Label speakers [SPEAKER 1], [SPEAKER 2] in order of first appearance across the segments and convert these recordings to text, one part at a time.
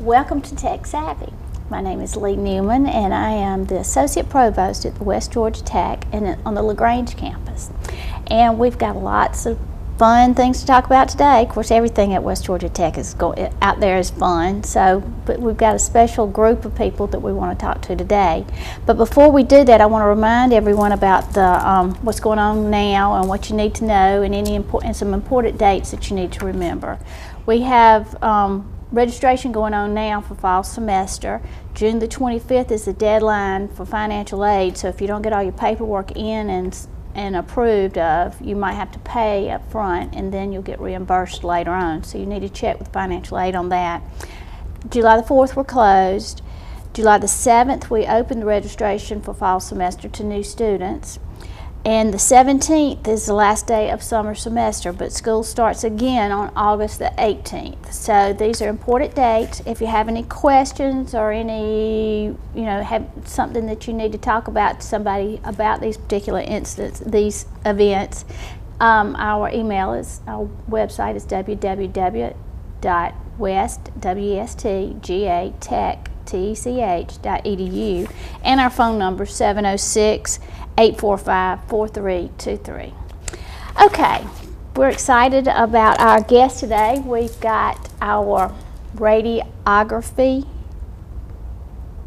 [SPEAKER 1] Welcome to Tech Savvy. My name is Leigh Newman and I am the Associate Provost at the West Georgia Tech and on the LaGrange campus. And we've got lots of fun things to talk about today. Of course, everything at West Georgia Tech is out there is fun, but we've got a special group of people that we want to talk to today. But before we do that, I want to remind everyone about the what's going on now and what you need to know and some important dates that you need to remember. We have registration going on now for fall semester. June the 25th is the deadline for financial aid, so if you don't get all your paperwork in and approved of, you might have to pay up front and then you'll get reimbursed later on. So you need to check with financial aid on that. July the 4th we're closed. July the 7th we opened the registration for fall semester to new students. And the 17th is the last day of summer semester, but school starts again on August the 18th. So these are important dates. If you have any questions or have something that you need to talk about to somebody about these particular these events, our website is www.westgatech.edu, and our phone number is 706-845-4323. Okay, we're excited about our guest today. We've got our radiography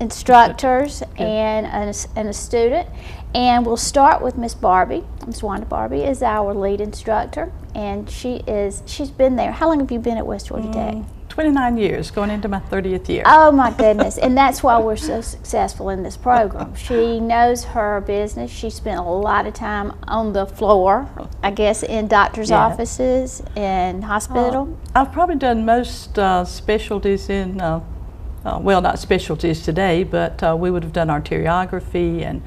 [SPEAKER 1] instructors and a student, and we'll start with Miss Barbie. Miss Wanda Barbie is our lead instructor, and she's been there. How long have you been at West Georgia Tech?
[SPEAKER 2] 29 years, going into my 30th year.
[SPEAKER 1] Oh my goodness, and that's why we're so successful in this program. She knows her business. She spent a lot of time on the floor, I guess, in doctor's offices and hospital.
[SPEAKER 2] I've probably done most specialties in, well, not specialties today, but we would have done arteriography and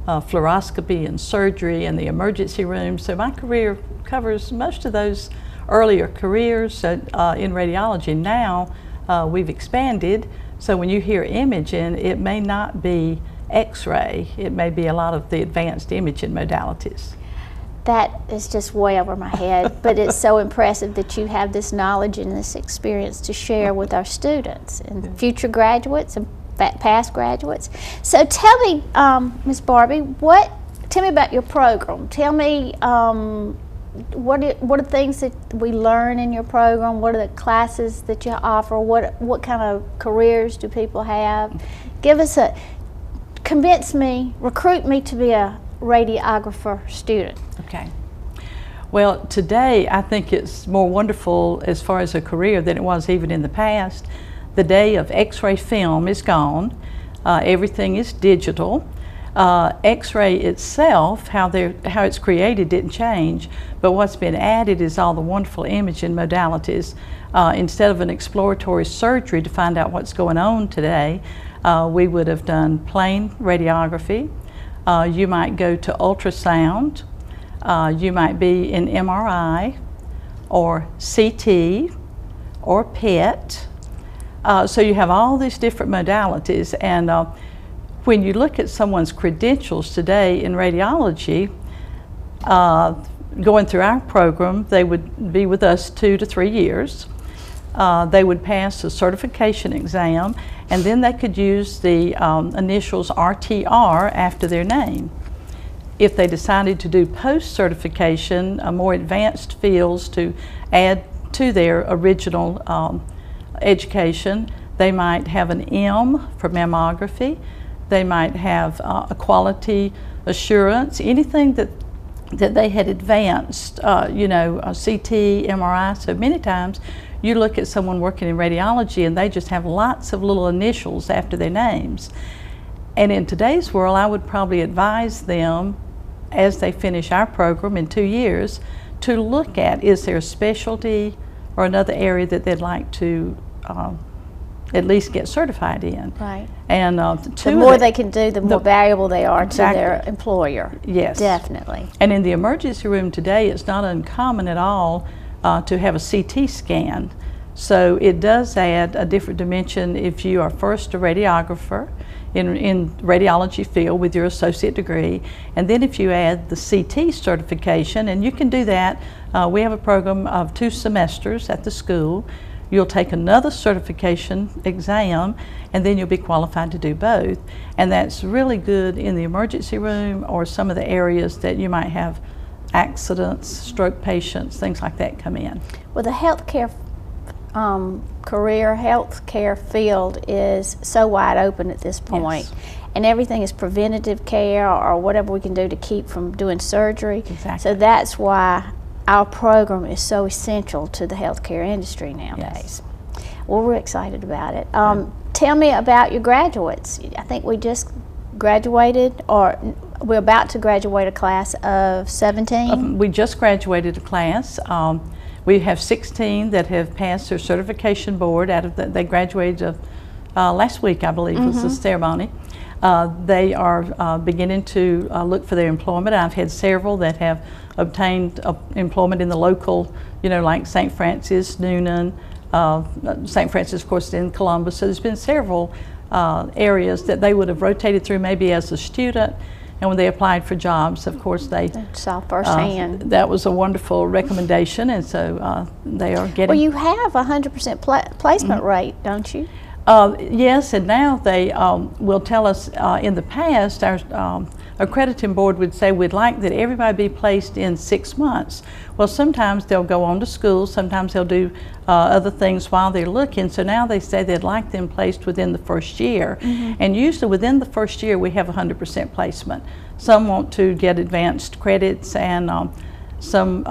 [SPEAKER 2] fluoroscopy and surgery and the emergency room. So my career covers most of those earlier careers in radiology. Now we've expanded, so when you hear imaging, it may not be x-ray, it may be a lot of the advanced imaging modalities.
[SPEAKER 1] That is just way over my head, but it's so impressive that you have this knowledge and this experience to share with our students and future graduates and past graduates. So tell me, Ms. Barbie, tell me about your program. Tell me what are things that we learn in your program? What are the classes that you offer? What kind of careers do people have? Recruit me to be a radiographer student.
[SPEAKER 2] Okay. Well, today I think it's more wonderful as far as a career than it was even in the past. The day of x-ray film is gone. Everything is digital. X-ray itself, how it's created, didn't change, but what's been added is all the wonderful imaging modalities. Instead of an exploratory surgery to find out what's going on today, we would have done plain radiography. You might go to ultrasound. You might be in MRI or CT or PET. So you have all these different modalities, and when you look at someone's credentials today in radiology, going through our program, they would be with us 2 to 3 years. They would pass a certification exam, and then they could use the initials RTR after their name. If they decided to do post-certification, more advanced fields to add to their original education, they might have an M for mammography. They might have a quality assurance, anything that they had advanced, a CT, MRI. So many times you look at someone working in radiology and they just have lots of little initials after their names. And in today's world, I would probably advise them as they finish our program in 2 years to look at, is there a specialty or another area that they'd like to at least get certified in.
[SPEAKER 1] Right.
[SPEAKER 2] And
[SPEAKER 1] the more they can do, the more valuable they are to their employer.
[SPEAKER 2] Yes.
[SPEAKER 1] Definitely.
[SPEAKER 2] And in the emergency room today, it's not uncommon at all to have a CT scan. So it does add a different dimension if you are first a radiographer in radiology field with your associate degree, and then if you add the CT certification, and you can do that. We have a program of 2 semesters at the school. you'll take another certification exam, and then you'll be qualified to do both. And that's really good in the emergency room or some of the areas that you might have accidents, stroke patients, things like that come in.
[SPEAKER 1] Well, the healthcare healthcare field is so wide open at this point.
[SPEAKER 2] Yes.
[SPEAKER 1] And everything is preventative care or whatever we can do to keep from doing surgery.
[SPEAKER 2] Exactly.
[SPEAKER 1] So that's why our program is so essential to the healthcare industry nowadays.
[SPEAKER 2] Yes.
[SPEAKER 1] Well, we're excited about it. Tell me about your graduates. I think we just graduated, or we're about to graduate a class of 17.
[SPEAKER 2] We just graduated a class. We have 16 that have passed their certification board. Out of they graduated last week, I believe, was the ceremony. They are beginning to look for their employment. I've had several that have obtained employment in the local, like St. Francis, Noonan, St. Francis, of course, in Columbus. So there's been several areas that they would have rotated through maybe as a student. And when they applied for jobs, of course, they
[SPEAKER 1] saw firsthand.
[SPEAKER 2] That was a wonderful recommendation, and so they are getting.
[SPEAKER 1] Well, you have 100% placement rate, don't you?
[SPEAKER 2] Yes, and now they will tell us. In the past, our accrediting board would say we'd like that everybody be placed in 6 months. Well, sometimes they'll go on to school, sometimes they'll do other things while they're looking. So now they say they'd like them placed within the first year. And usually within the first year we have 100% placement. Some want to get advanced credits, and some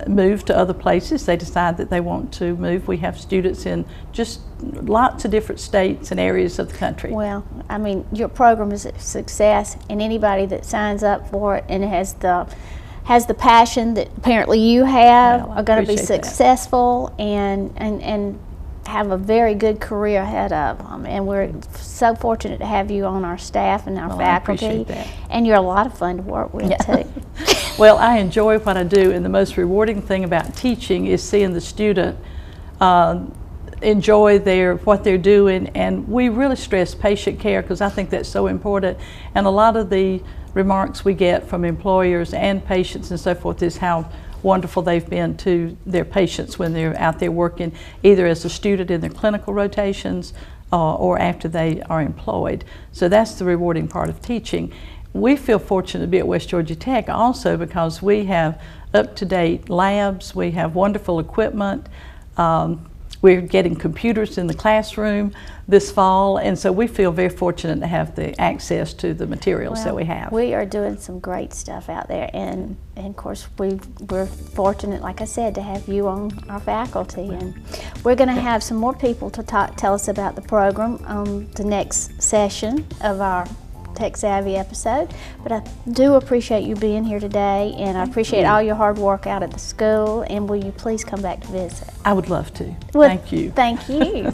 [SPEAKER 2] move to other places. They decide that they want to move. We have students in just lots of different states and areas of the country.
[SPEAKER 1] Well, I mean, your program is a success, and anybody that signs up for it and has the passion that apparently you have are going to be successful and have a very good career ahead of them. And we're so fortunate to have you on our staff and our faculty.
[SPEAKER 2] I appreciate that.
[SPEAKER 1] And you're a lot of fun to work with too.
[SPEAKER 2] Well, I enjoy what I do, and the most rewarding thing about teaching is seeing the student enjoy what they're doing. And we really stress patient care because I think that's so important. And a lot of the remarks we get from employers and patients and so forth is how wonderful they've been to their patients when they're out there working, either as a student in their clinical rotations or after they are employed. So that's the rewarding part of teaching. We feel fortunate to be at West Georgia Tech also because we have up-to-date labs, we have wonderful equipment, we're getting computers in the classroom this fall, and so we feel very fortunate to have the access to the materials that we have.
[SPEAKER 1] We are doing some great stuff out there, and of course we're fortunate, like I said, to have you on our faculty. And we're going to have some more people to tell us about the program on the next session of our Tech Savvy episode, but I do appreciate you being here today, and I appreciate all your hard work out at the school. And will you please come back to visit?
[SPEAKER 2] I would love to.
[SPEAKER 1] Well,
[SPEAKER 2] thank you.
[SPEAKER 1] Thank you.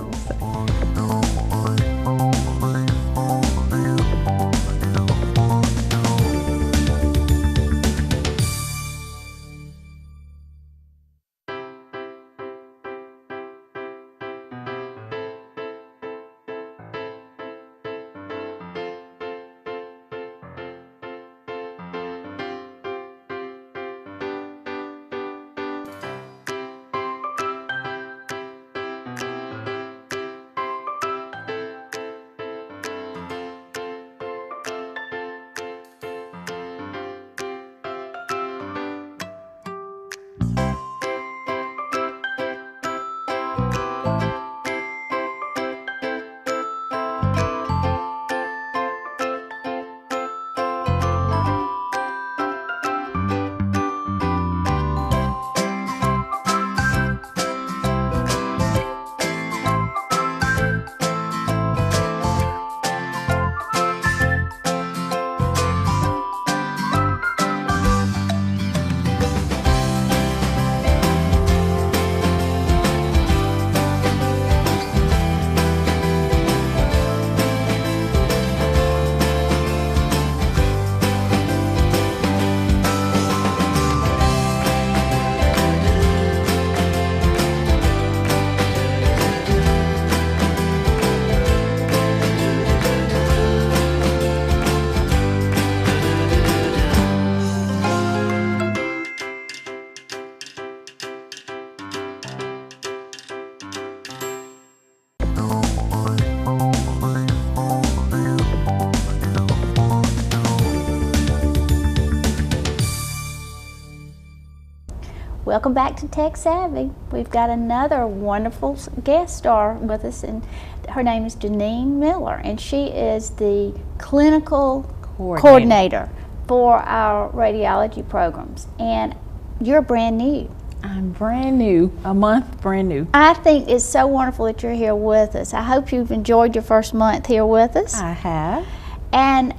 [SPEAKER 1] welcome back to Tech Savvy. We've got another wonderful guest star with us, and her name is Janine Miller, and she is the clinical coordinator for our radiology programs. And you're brand new.
[SPEAKER 3] I'm brand new, a month brand new.
[SPEAKER 1] I think it's so wonderful that you're here with us. I hope you've enjoyed your first month here with us.
[SPEAKER 3] I have.
[SPEAKER 1] And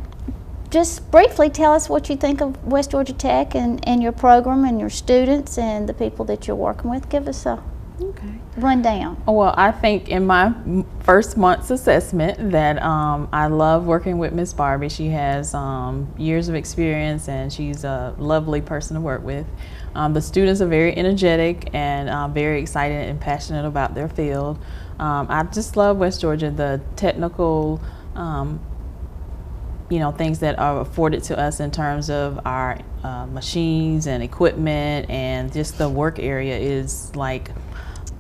[SPEAKER 1] just briefly tell us what you think of West Georgia Tech and your program and your students and the people that you're working with. Give us a rundown.
[SPEAKER 3] Well, I think in my first month's assessment that I love working with Miss Barbie. She has years of experience and she's a lovely person to work with. The students are very energetic and very excited and passionate about their field. I just love West Georgia, the technical things that are afforded to us in terms of our machines and equipment, and just the work area is like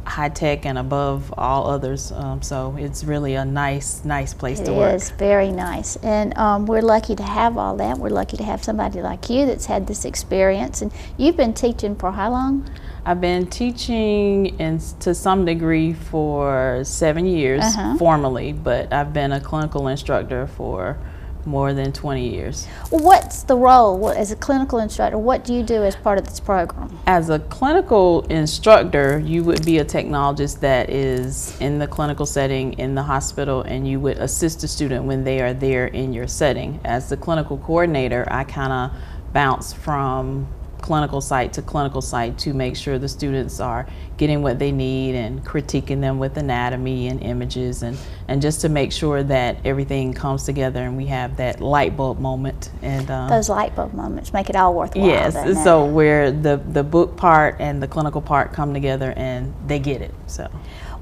[SPEAKER 3] high tech and above all others. So it's really a nice place to work.
[SPEAKER 1] It is very nice, and we're lucky to have all that. We're lucky to have somebody like you that's had this experience. And you've been teaching for how long?
[SPEAKER 3] I've been teaching to some degree for 7 years formally, but I've been a clinical instructor for more than 20 years.
[SPEAKER 1] Well, what's the role as a clinical instructor? What do you do as part of this program?
[SPEAKER 3] As a clinical instructor, you would be a technologist that is in the clinical setting in the hospital, and you would assist the student when they are there in your setting. As the clinical coordinator, I kind of bounce from clinical site to clinical site to make sure the students are getting what they need and critiquing them with anatomy and images, and just to make sure that everything comes together and we have that light bulb moment. And
[SPEAKER 1] those light bulb moments make it all worthwhile.
[SPEAKER 3] Yes, so where the book part and the clinical part come together and they get it.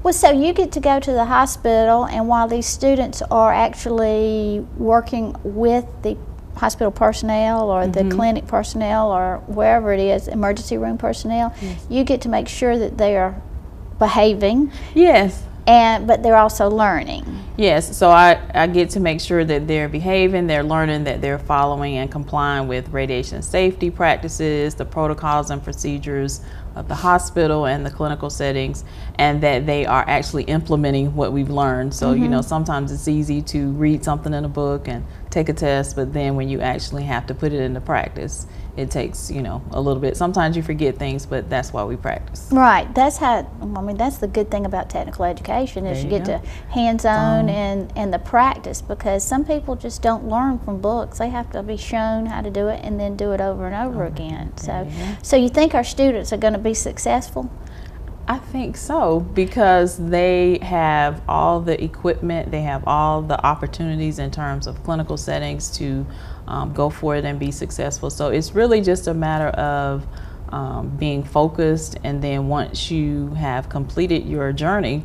[SPEAKER 1] Well, so you get to go to the hospital, and while these students are actually working with the hospital personnel or the clinic personnel or wherever it is, emergency room personnel, you get to make sure that they are behaving.
[SPEAKER 3] Yes.
[SPEAKER 1] But they're also learning.
[SPEAKER 3] Yes, so I get to make sure that they're behaving, they're learning, that they're following and complying with radiation safety practices, the protocols and procedures of the hospital and the clinical settings, and that they are actually implementing what we've learned. So, sometimes it's easy to read something in a book and take a test, but then when you actually have to put it into practice, it takes, a little bit. Sometimes you forget things, but that's why we practice.
[SPEAKER 1] Right. That's that's the good thing about technical education is you get to hands-on and the practice, because some people just don't learn from books. They have to be shown how to do it and then do it over and over again. So you think our students are going to be successful?
[SPEAKER 3] I think so, because they have all the equipment, they have all the opportunities in terms of clinical settings to go for it and be successful. So it's really just a matter of being focused, and then once you have completed your journey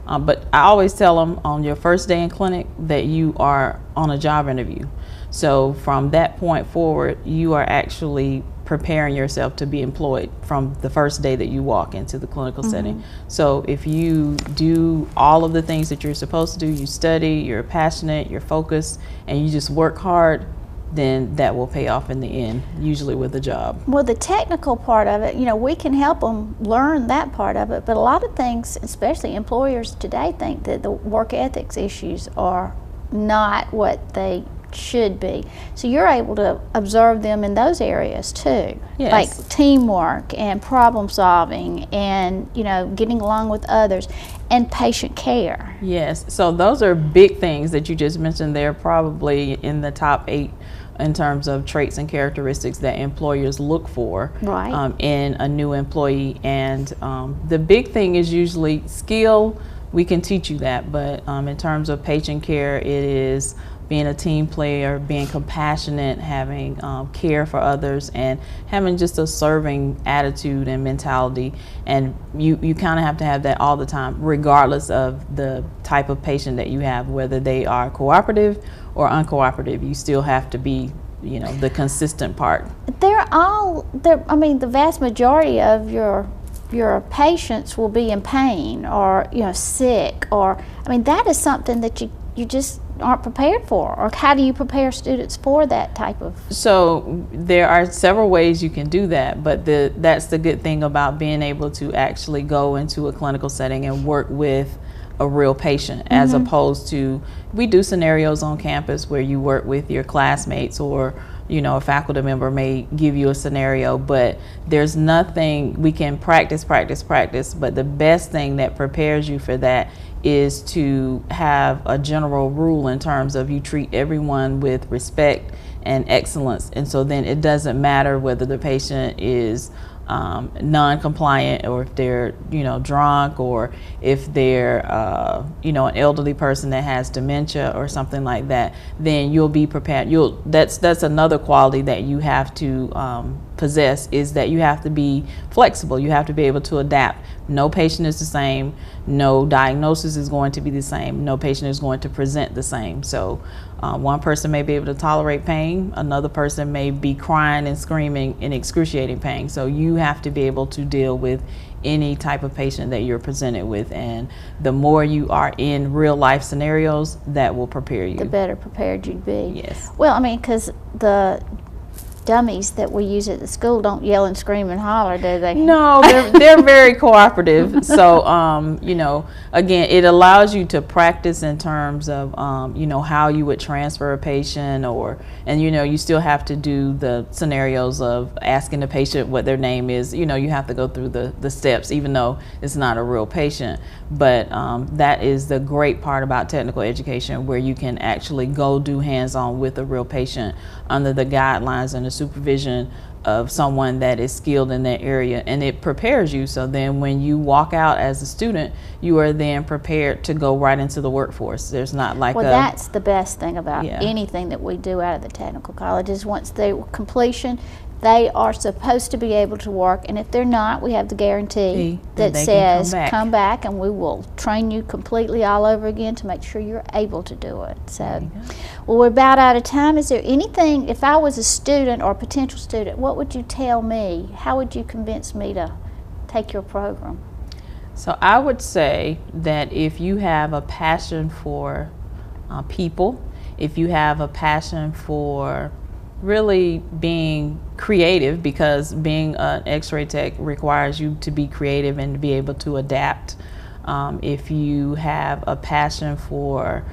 [SPEAKER 3] but I always tell them on your first day in clinic that you are on a job interview. So from that point forward, you are actually preparing yourself to be employed from the first day that you walk into the clinical setting. So if you do all of the things that you're supposed to do, you study, you're passionate, you're focused, and you just work hard, then that will pay off in the end, usually with a job.
[SPEAKER 1] Well, the technical part of it, we can help them learn that part of it, but a lot of things, especially employers today, think that the work ethics issues are not what they should be. So you're able to observe them in those areas too.
[SPEAKER 3] Yes.
[SPEAKER 1] Like teamwork and problem solving and getting along with others and patient care.
[SPEAKER 3] Yes, so those are big things that you just mentioned. They're probably in the top 8 in terms of traits and characteristics that employers look for in a new employee. And the big thing is usually skill. We can teach you that, but in terms of patient care, it is being a team player, being compassionate, having care for others, and having just a serving attitude and mentality. And you kind of have to have that all the time, regardless of the type of patient that you have, whether they are cooperative or uncooperative. You still have to be, the consistent part. The vast majority of your patients will be in pain or sick, or that is something that you just
[SPEAKER 1] aren't prepared for, or how do you prepare students for that type of?
[SPEAKER 3] So there are several ways you can do that, but that's the good thing about being able to actually go into a clinical setting and work with a real patient, as opposed to, we do scenarios on campus where you work with your classmates, or a faculty member may give you a scenario, but there's nothing, we can practice, but the best thing that prepares you for that is to have a general rule in terms of you treat everyone with respect and excellence. And so then it doesn't matter whether the patient is non-compliant, or if they're drunk, or if they're an elderly person that has dementia or something like that, then you'll be prepared. That's another quality that you have to possess, is that you have to be flexible. You have to be able to adapt. No patient is the same. No diagnosis is going to be the same. No patient is going to present the same. So one person may be able to tolerate pain. Another person may be crying and screaming in excruciating pain. So you have to be able to deal with any type of patient that you're presented with. And the more you are in real life scenarios, that will prepare you.
[SPEAKER 1] The better prepared you'd be.
[SPEAKER 3] Yes.
[SPEAKER 1] Well, I mean, because the dummies that we use at the school don't yell and scream and holler, do they?
[SPEAKER 3] No, they're very cooperative. So, again, it allows you to practice in terms of, how you would transfer a patient, and you still have to do the scenarios of asking the patient what their name is. You have to go through the steps, even though it's not a real patient. But that is the great part about technical education, where you can actually go do hands-on with a real patient under the guidelines and the supervision of someone that is skilled in that area, and it prepares you. So then when you walk out as a student, you are then prepared to go right into the workforce. There's not like
[SPEAKER 1] that's the best thing about anything that we do out of the technical colleges. Once they completion, they are supposed to be able to work, and if they're not, we have the guarantee that says come back and we will train you completely all over again to make sure you're able to do it. So, well, we're about out of time. Is there anything, if I was a student or a potential student, what would you tell me? How would you convince me to take your program?
[SPEAKER 3] So I would say that if you have a passion for people, if you have a passion for really being creative, because being an x-ray tech requires you to be creative and to be able to adapt. If you have a passion for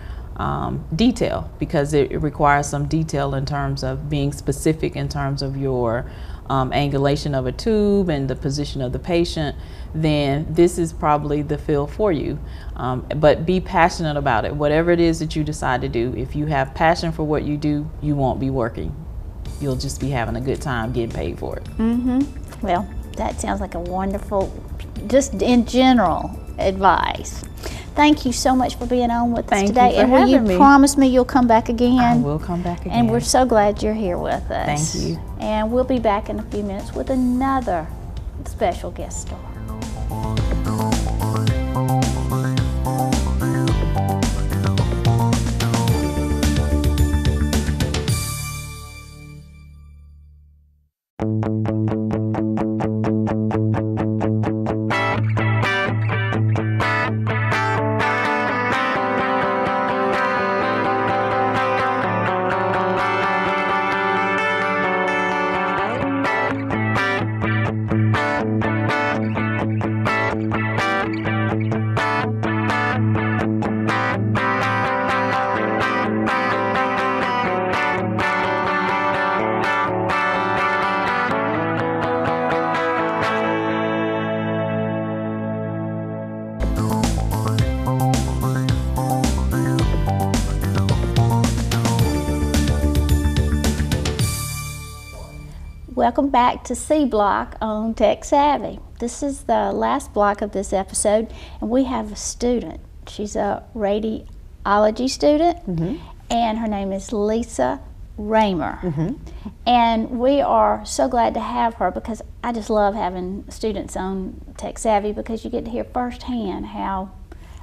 [SPEAKER 3] detail, because it requires some detail in terms of being specific in terms of your angulation of a tube and the position of the patient, then this is probably the field for you. But be passionate about it. Whatever it is that you decide to do, if you have passion for what you do, you won't be working. You'll just be having a good time getting paid for it.
[SPEAKER 1] Well, that sounds like a wonderful, just in general, advice. Thank you so much for being on with us today.
[SPEAKER 3] And
[SPEAKER 1] will you promise me you'll come back again?
[SPEAKER 3] I will come back again.
[SPEAKER 1] And we're so glad you're here with us.
[SPEAKER 3] Thank you.
[SPEAKER 1] And we'll be back in a few minutes with another special guest star. Welcome back to C Block on Tech Savvy. This is the last block of this episode, and we have a student. She's a radiology student, and her name is Lisa Raymer. And we are so glad to have her, because I just love having students on Tech Savvy, because you get to hear firsthand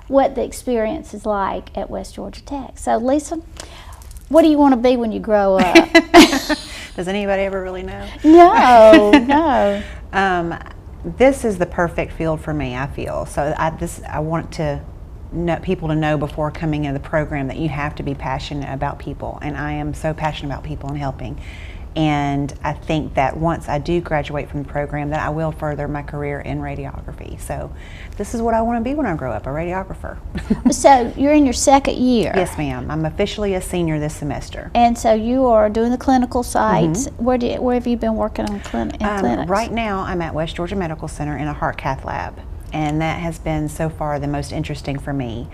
[SPEAKER 1] what the experience is like at West Georgia Tech. So Lisa, what do you want to be when you grow up?
[SPEAKER 4] Does anybody ever really know?
[SPEAKER 1] No, no.
[SPEAKER 4] This is the perfect field for me, I feel. So I want to people to know before coming into the program that you have to be passionate about people, and I am so passionate about people and helping. And I think that once I do graduate from the program, that I will further my career in radiography. So this is what I want to be when I grow up, a radiographer.
[SPEAKER 1] So you're in your second year.
[SPEAKER 4] Yes, ma'am. I'm officially a senior this semester.
[SPEAKER 1] And so you are doing the clinical sites. Where have you been working on clinics?
[SPEAKER 4] Right now, I'm at West Georgia Medical Center in a heart cath lab. And that has been so far the most interesting for me.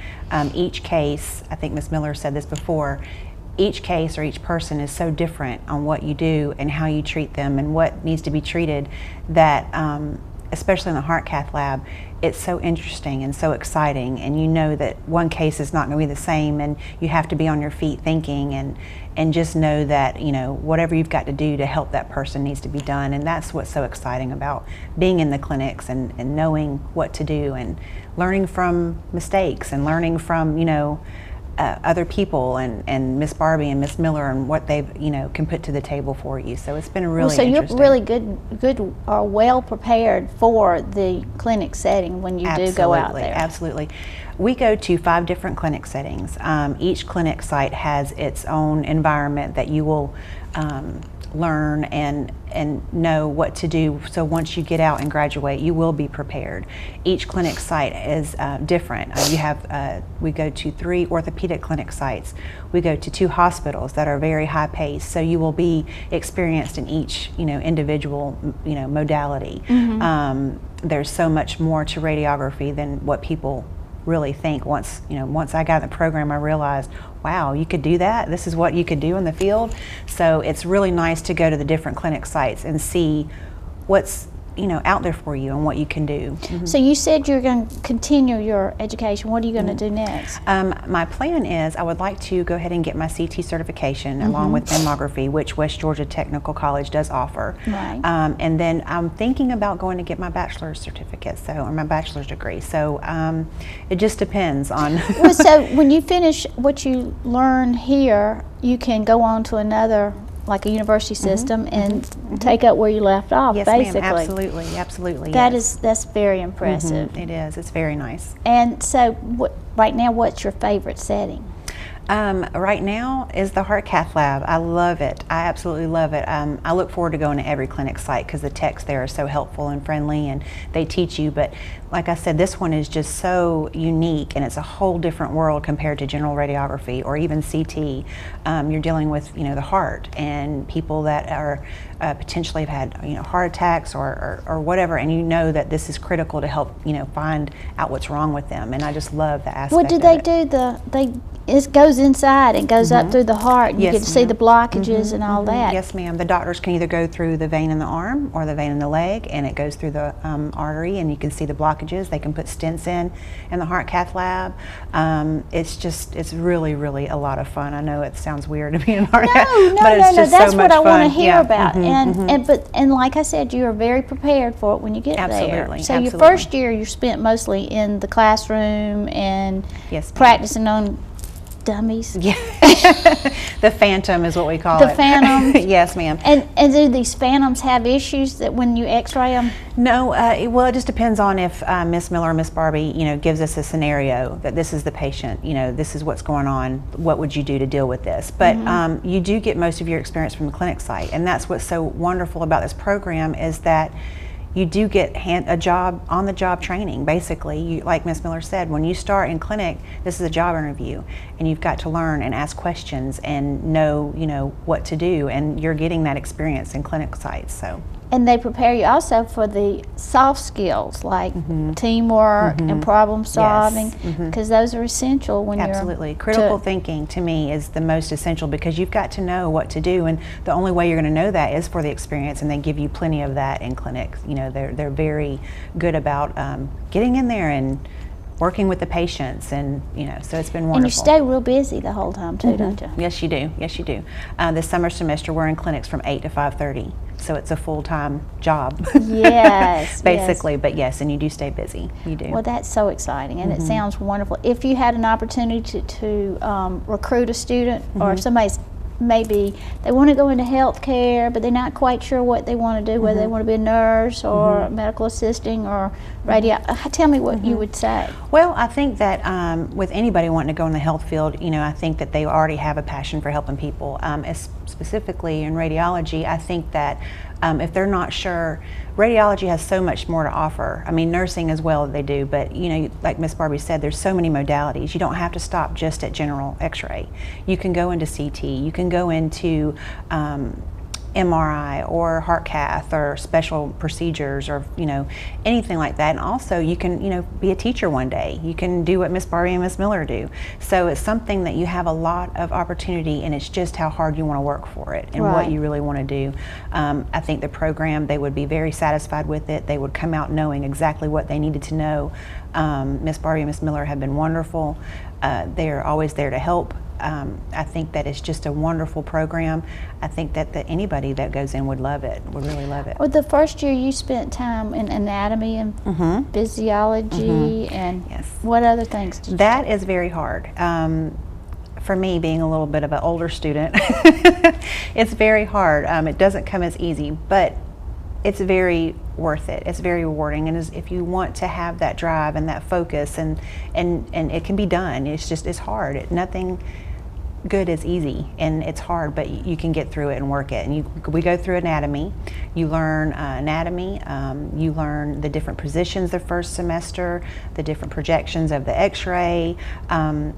[SPEAKER 4] Each case, I think Ms. Miller said this before, each case or each person is so different on what you do and how you treat them and what needs to be treated that, especially in the heart cath lab, it's so interesting and so exciting, and you know that one case is not going to be the same, and you have to be on your feet thinking and just know that, you know, whatever you've got to do to help that person needs to be done. And that's what's so exciting about being in the clinics and knowing what to do and learning from mistakes and learning from, you know, other people and Miss Barbie and Miss Miller and what they, you know, can put to the table for you. So it's been really interesting.
[SPEAKER 1] So you're really good or well prepared for the clinic setting when you do go out there.
[SPEAKER 4] Absolutely. We go to 5 different clinic settings. Each clinic site has its own environment that you will learn and know what to do, so once you get out and graduate you will be prepared. Each clinic site is different. We go to 3 orthopedic clinic sites. We go to 2 hospitals that are very high paced, so you will be experienced in each, you know, individual, you know, modality. There's so much more to radiography than what people really think. Once I got in the program, I realized, wow, you could do that. This is what you could do in the field. So it's really nice to go to the different clinic sites and see what's, you know, out there for you and what you can do.
[SPEAKER 1] So you said you're going to continue your education. What are you going to do next?
[SPEAKER 4] My plan is I would like to go ahead and get my CT certification along with mammography, which West Georgia Technical College does offer.
[SPEAKER 1] Right.
[SPEAKER 4] And then I'm thinking about going to get my bachelor's certificate, or my bachelor's degree. So it just depends on.
[SPEAKER 1] Well, so when you finish what you learn here, you can go on to another, like a university system, and take up where you left off.
[SPEAKER 4] Yes,
[SPEAKER 1] basically.
[SPEAKER 4] ma'am. Absolutely.
[SPEAKER 1] That's very impressive.
[SPEAKER 4] It is. It's very nice.
[SPEAKER 1] And so, right now, what's your favorite setting?
[SPEAKER 4] Right now is the heart cath lab. I love it. I absolutely love it. I look forward to going to every clinic site because the techs there are so helpful and friendly, and they teach you. But like I said, this one is just so unique, and it's a whole different world compared to general radiography or even CT. You're dealing with, you know, the heart and people that are potentially have had, you know, heart attacks or whatever, and you know that this is critical to help, you know, find out what's wrong with them. And I just love the aspect.
[SPEAKER 1] What do they do? It goes inside and goes up through the heart, and you get to see the blockages and all that.
[SPEAKER 4] Yes, ma'am. The doctors can either go through the vein in the arm or the vein in the leg, and it goes through the artery, and you can see the blockages. They can put stents in the heart cath lab. It's really, really a lot of fun. I know it sounds weird to be in a heart cath, but it's just
[SPEAKER 1] that's
[SPEAKER 4] so much
[SPEAKER 1] what I want
[SPEAKER 4] fun.
[SPEAKER 1] to hear about. And like I said, you are very prepared for it when you get there.
[SPEAKER 4] Absolutely.
[SPEAKER 1] So your first year, you spent mostly in the classroom and practicing on dummies.
[SPEAKER 4] Yeah. The phantom is what we call it.
[SPEAKER 1] The phantom.
[SPEAKER 4] Yes, ma'am.
[SPEAKER 1] And do these phantoms have issues that when you x-ray them?
[SPEAKER 4] No, well, it just depends on if Miss Miller or Miss Barbie, you know, gives us a scenario that this is the patient, you know, this is what's going on, what would you do to deal with this? But you do get most of your experience from the clinic site, and that's what's so wonderful about this program is that you do get on-the-job training. Basically, like Ms. Miller said, when you start in clinic, this is a job interview, and you've got to learn and ask questions and know, you know, what to do, and you're getting that experience in clinic sites. So.
[SPEAKER 1] And they prepare you also for the soft skills like teamwork and problem solving, because those are essential when you're.
[SPEAKER 4] Absolutely. Critical thinking to me is the most essential because you've got to know what to do, and the only way you're going to know that is for the experience, and they give you plenty of that in clinics. You know, they're very good about getting in there and working with the patients, and you know, so it's been wonderful.
[SPEAKER 1] And you stay real busy the whole time too, don't you?
[SPEAKER 4] Yes, you do. Yes, you do. This summer semester, we're in clinics from 8 to 5:30, so it's a full-time job.
[SPEAKER 1] Yes,
[SPEAKER 4] basically.
[SPEAKER 1] yes.
[SPEAKER 4] But yes, and you do stay busy. You do.
[SPEAKER 1] Well, that's so exciting, and it sounds wonderful. If you had an opportunity to recruit a student, or if somebody's maybe they want to go into healthcare, but they're not quite sure what they want to do, whether they want to be a nurse or medical assisting or radio. Tell me what you would say.
[SPEAKER 4] Well, I think that with anybody wanting to go in the health field, you know, I think that they already have a passion for helping people. Specifically in radiology, I think that if they're not sure, radiology has so much more to offer. I mean, nursing as well they do, but you know, like Miss Barbie said, there's so many modalities. You don't have to stop just at general x-ray. You can go into CT, you can go into MRI or heart cath or special procedures or, you know, anything like that. And also you can, you know, be a teacher one day. You can do what Miss Barbie and Miss Miller do. So it's something that you have a lot of opportunity, and it's just how hard you want to work for it and what you really want to do. I think the program, they would be very satisfied with it. They would come out knowing exactly what they needed to know. Miss Barbie and Miss Miller have been wonderful. They're always there to help. I think that it's just a wonderful program. I think that anybody that goes in would love it, would really love it.
[SPEAKER 1] Well, the first year you spent time in anatomy and physiology and what other things did you
[SPEAKER 4] That is very hard. For me, being a little bit of an older student, it's very hard. It doesn't come as easy, but it's very worth it. It's very rewarding, and if you want to have that drive and that focus, and it can be done. It's hard. Nothing good is easy, and it's hard, but you can get through it and work it. And we go through anatomy. You learn anatomy. You learn the different positions the first semester, the different projections of the x-ray.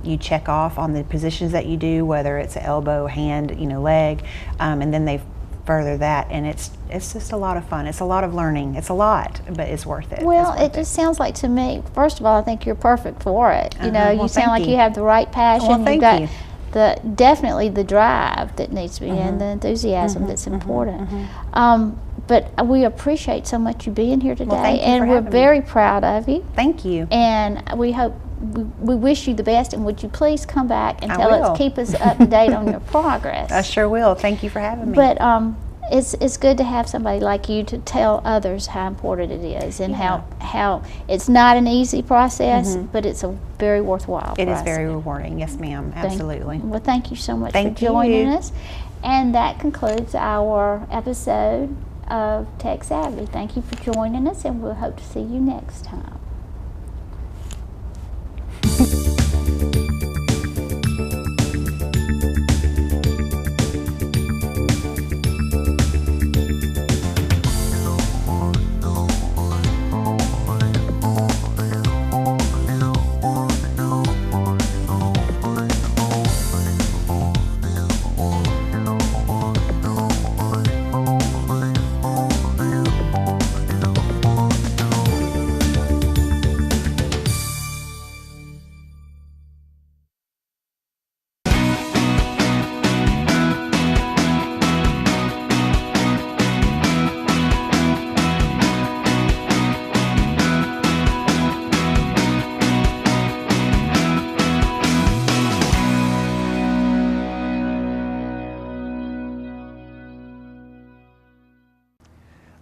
[SPEAKER 4] You check off on the positions that you do, whether it's an elbow, hand, you know, leg, and then they further that, and it's just a lot of fun. It's a lot of learning. It's a lot, but it's worth it.
[SPEAKER 1] Well, it just sounds like to me, first of all, I think you're perfect for it. You know,
[SPEAKER 4] well,
[SPEAKER 1] you sound like you have the right passion.
[SPEAKER 4] Well, thank
[SPEAKER 1] You've
[SPEAKER 4] you.
[SPEAKER 1] got definitely the drive that needs to be and the enthusiasm that's important. But we appreciate so much you being here today,
[SPEAKER 4] thank you
[SPEAKER 1] and
[SPEAKER 4] for
[SPEAKER 1] we're
[SPEAKER 4] having me.
[SPEAKER 1] very proud of you.
[SPEAKER 4] Thank you.
[SPEAKER 1] And we hope, we wish you the best, and would you please come back and
[SPEAKER 4] I
[SPEAKER 1] tell
[SPEAKER 4] will.
[SPEAKER 1] us, keep us up to date on your progress.
[SPEAKER 4] I sure will. Thank you for having me.
[SPEAKER 1] But it's good to have somebody like you to tell others how important it is, and how it's not an easy process, but it's a very worthwhile
[SPEAKER 4] It
[SPEAKER 1] process.
[SPEAKER 4] is very rewarding. Yes, ma'am. Absolutely.
[SPEAKER 1] Well, thank you so much
[SPEAKER 4] Thank
[SPEAKER 1] for joining
[SPEAKER 4] you.
[SPEAKER 1] us. And that concludes our episode of Tech Savvy. Thank you for joining us, and we'll hope to see you next time.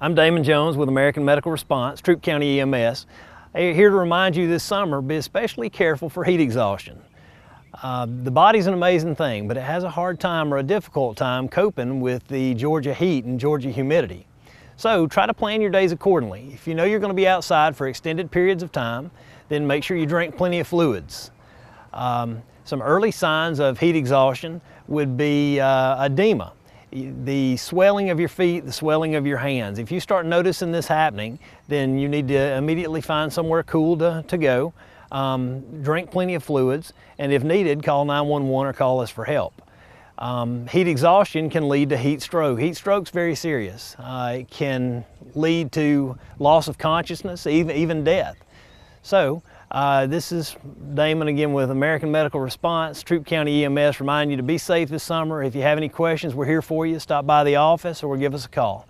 [SPEAKER 5] I'm Damon Jones with American Medical Response, Troup County EMS. Here to remind you this summer, be especially careful for heat exhaustion. The body's an amazing thing, but it has a hard time or a difficult time coping with the Georgia heat and Georgia humidity. So try to plan your days accordingly. If you know you're going to be outside for extended periods of time, then make sure you drink plenty of fluids. Some early signs of heat exhaustion would be edema. The swelling of your feet, the swelling of your hands. If you start noticing this happening, then you need to immediately find somewhere cool to go. Drink plenty of fluids, and if needed, call 911 or call us for help. Heat exhaustion can lead to heat stroke. Heat stroke's very serious. It can lead to loss of consciousness, even death. So this is Damon again with American Medical Response, Troup County EMS, reminding you to be safe this summer. If you have any questions, we're here for you. Stop by the office or give us a call.